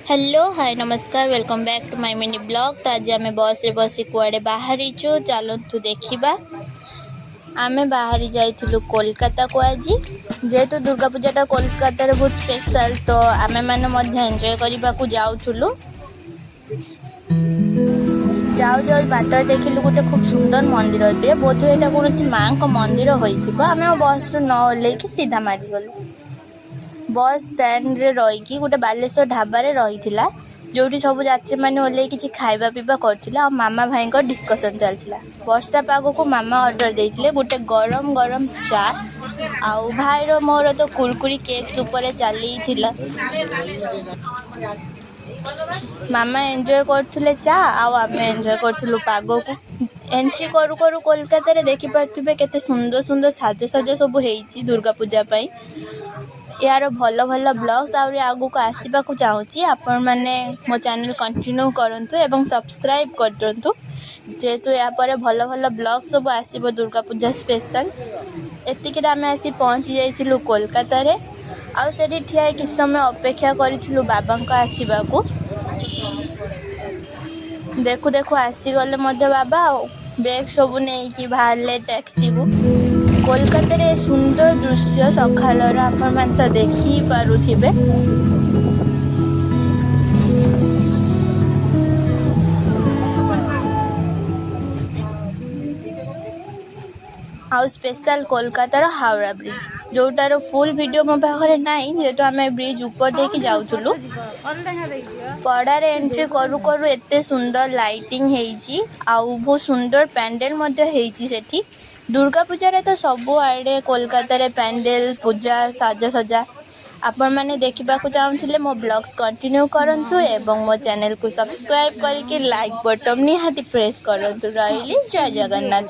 Hello hi नमस्कार welcome back to my mini blog. तो आज आम बस रे बसी कुआड़े बाहरीचु चलतु देखा। आम बाहरी जाइलु कोलकाता को आज जेहेतु दुर्गा पूजाटा कोलकाता रे बहुत स्पेशल तो आमे माने एंजॉय करने को जाऊलु। जाऊ जाऊ बाटर देखिलु गोटे खूब सुंदर मंदिर टे बोध यहाँ कौन माँ को मंदिर होता। आम बस रु न ओह्लैक सीधा मारिगलु। बस स्टैंड रे रहीकि गोटे बालेश्वर ढाबारे रही जो सब यात्री मैंने ओह्लै किसी खाଇବା पीवा करथिले आ मामा भाई को डिस्कशन चलथिला। वर्षा पाग को मामा ऑर्डर देथिले गोटे गरम गरम चा आउ भाई रो मोर तो कुरकुरी केक्स ऊपर चली थिला। मामा एंजॉय करथुले चा आउ आमे एंजॉय करथुलु पाग को। एंट्री करू करू कोलकाता रे देखि पारथिबे केते सुंदर सुंदर साज साज सब हेइची दुर्गा पूजा पई। यार भल भल ब्लॉग्स आउरी आगु को आसीबा को चाहूची आपण माने मो चैनल कंटिन्यू करंतु एवं सब्सक्राइब करंतु जेहेतु या पर भल भल ब्लॉग सब आसीबो दुर्गा पूजा स्पेशल। एतिक रे आमे आसी पहुंची जाइथिलु कोलकाता रे आ सेठी ठिया कि समय अपेक्षा करिथिलु बाबा को आसीबा को। देखु देखु आसी गले मध्य बाबा बैग सब नहीं कि बाहरले टैक्सी को। कोलकाता रे सुंदर दृश्य सकाळर आपण मान तो देखि पारुथिबे। आउ स्पेशल कोलकातार हावड़ा ब्रिज जोटार फुल वीडियो मो पाखरे नाई जेहेतु आम ब्रिज ऊपर देकी जाउथुलु। पड़ारे एंट्री करू करू एते सुंदर लाइटिंग हेइची आउ बहुत सुंदर पैंडल मध्य हेइची सेठी। दुर्गा पूजा रे तो सबु आड़े कोलकाता रे पैंडल पूजा साज सजा आपण माने देखिबा को चाहुथिले मो ब्लॉग्स कंटिन्यू करंतु एवं मो चैनल को सब्सक्राइब करके लाइक बटन निहाती प्रेस करंतु। रहिली जय जगन्नाथ।